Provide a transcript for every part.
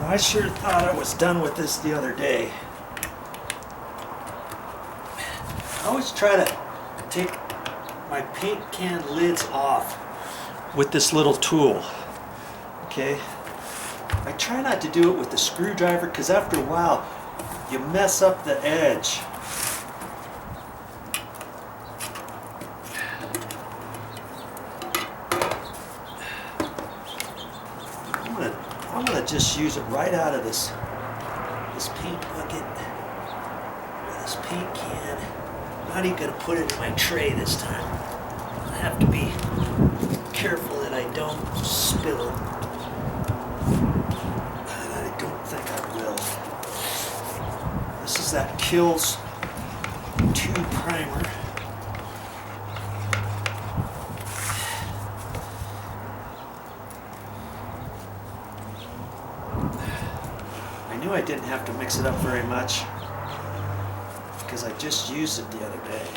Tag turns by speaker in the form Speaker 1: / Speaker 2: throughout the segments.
Speaker 1: I sure thought I was done with this the other day. I always try to take my paint can lids off with this little tool. Okay? I try not to do it with the screwdriver because after a while you mess up the edge. I'm gonna just use it right out of this paint bucket or this paint can. I'm not even gonna put it in my tray this time. I have to be careful that I don't spill it. And I don't think I will. This is that Kills 2 primer. I knew I didn't have to mix it up very much because I just used it the other day.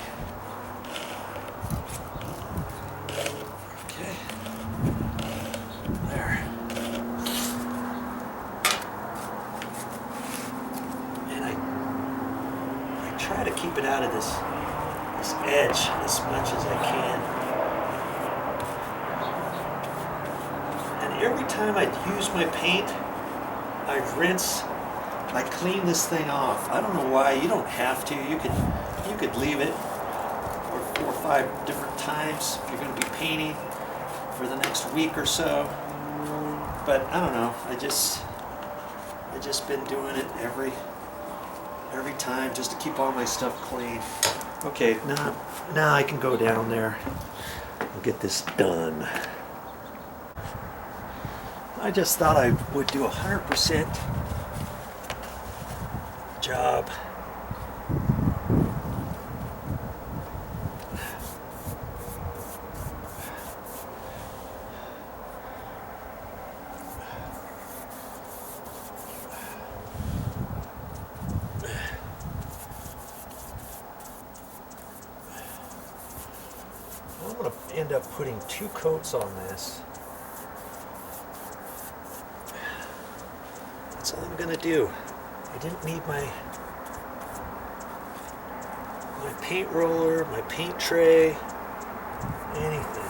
Speaker 1: Okay, there. And I try to keep it out of this edge as much as I can. And every time I use my paint, I rinse, I clean this thing off. I don't know why. You don't have to. You could leave it for 4 or 5 different times if you're going to be painting for the next week or so. But I don't know. I just been doing it every time just to keep all my stuff clean. Okay, now I can go down there and get this done. I just thought I would do 100% job. I'm going to end up putting 2 coats on this. That's all I'm gonna do. I didn't need my paint roller, my paint tray, anything.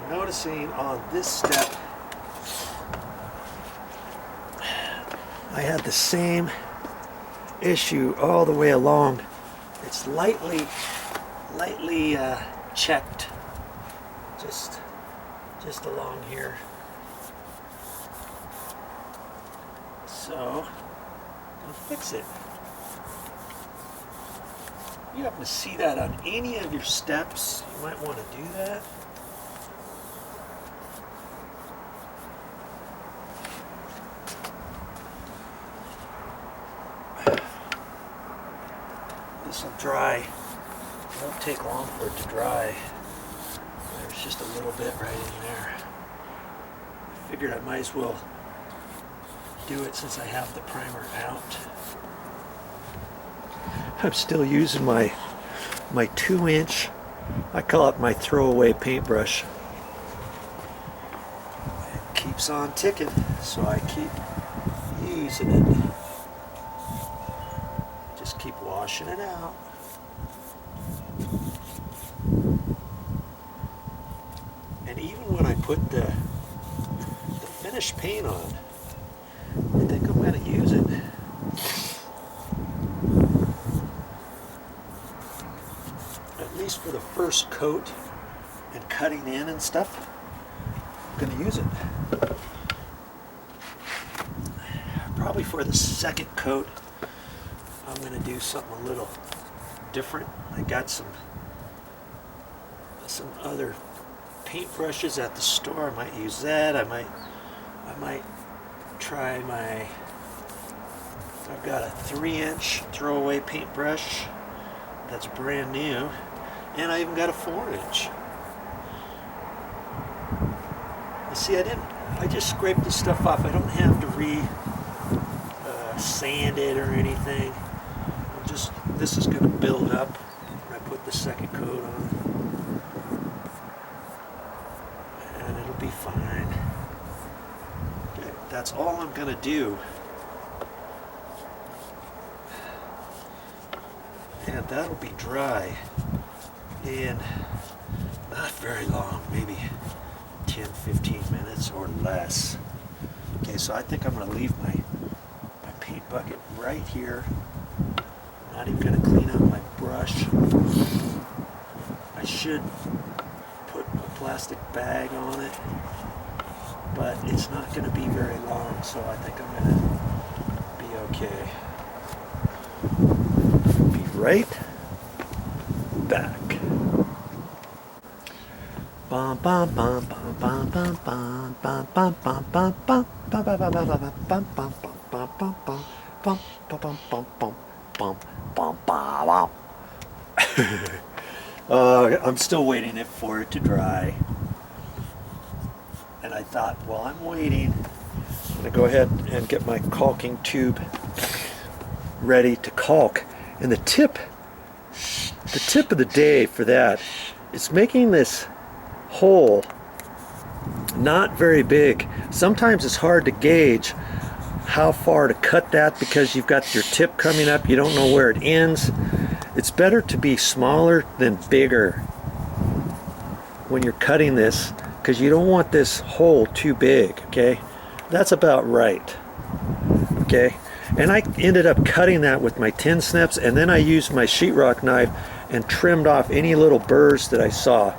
Speaker 1: Noticing on this step, I had the same issue all the way along. It's lightly checked, just along here. So I'm gonna fix it. You happen to see that on any of your steps, you might want to do that. This will dry. It won't take long for it to dry. There's just a little bit right in there. I figured I might as well do it since I have the primer out. I'm still using my 2-inch, I call it my throwaway paintbrush. It keeps on ticking, so I keep using it. Just keep washing it out. And even when I put the finished paint on, I think I'm going to use it. At least for the first coat and cutting in and stuff, I'm going to use it. Probably for the second coat, I'm going to do something a little different. I got some other paintbrushes at the store. I might use that. I might try my I've got a 3-inch throwaway paintbrush that's brand new, and I even got a 4-inch. You see, I just scraped the stuff off. I don't have to sand it or anything. This is going to build up when I put the second coat on, and it'll be fine. Okay, that's all I'm going to do. And that'll be dry in not very long, maybe 10-15 minutes or less. Okay, so I think I'm going to leave my paint bucket right here. I'm not even going to clean out my brush. I should put a plastic bag on it, but it's not going to be very long, so I think I'm going to be okay. Be right back. Bum bum bum bum bum bum bum bum bum bum bum bum bum bum bum bum bum bum bum bum. I'm still waiting for it to dry, and I thought, while I'm waiting, I'm going to go ahead and get my caulking tube ready to caulk. And the tip of the day for that is making this hole not very big. Sometimes it's hard to gauge how far to cut that because you've got your tip coming up, you don't know where it ends. It's better to be smaller than bigger when you're cutting this, because you don't want this hole too big. Okay, that's about right. Okay, and I ended up cutting that with my tin snips, and then I used my sheetrock knife and trimmed off any little burrs that I saw.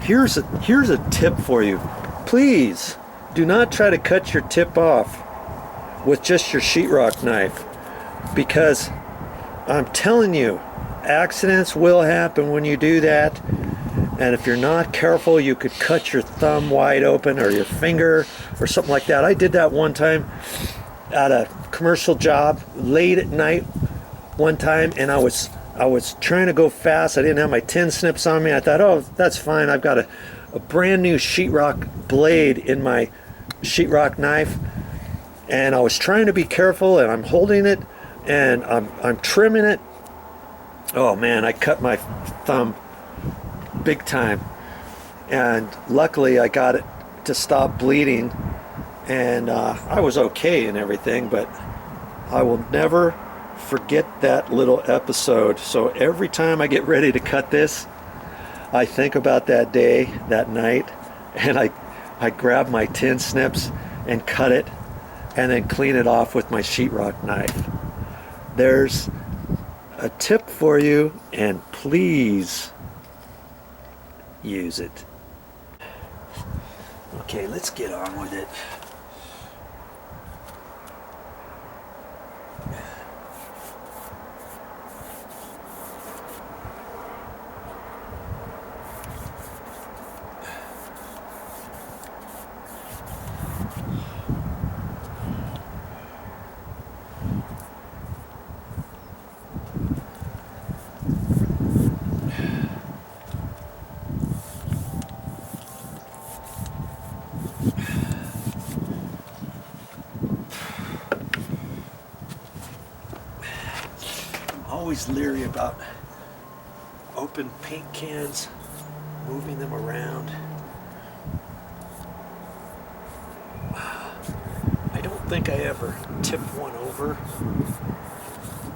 Speaker 1: Here's a tip for you. Please do not try to cut your tip off with just your sheetrock knife, because I'm telling you, accidents will happen when you do that, and if you're not careful, you could cut your thumb wide open or your finger or something like that. I did that one time at a commercial job late at night one time, and I was trying to go fast. I didn't have my tin snips on me. I thought, oh, that's fine. I've got a brand new sheetrock blade in my sheetrock knife, and I was trying to be careful, and I'm holding it, and I'm trimming it. Oh man, I cut my thumb big time, and luckily I got it to stop bleeding, and I was okay and everything, but I will never forget that little episode. So every time I get ready to cut this, I think about that day, that night, and I grab my tin snips and cut it, and then clean it off with my sheetrock knife. There's a tip for you, and please use it. Okay, let's get on with it. Always leery about open paint cans, moving them around. I don't think I ever tipped one over,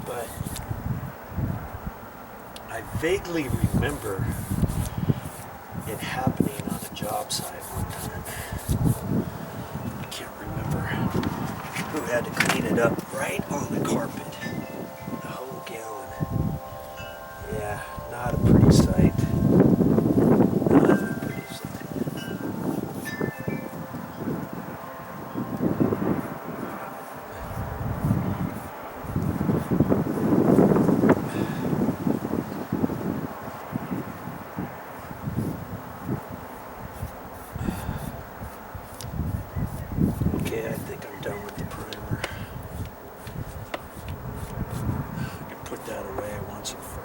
Speaker 1: but I vaguely remember it happening on a job site one time. I can't remember who had to clean it up right on the carpet. Yeah, not a pretty sight. Not a pretty sight. Okay, I think I'm done with the primer.
Speaker 2: expensive.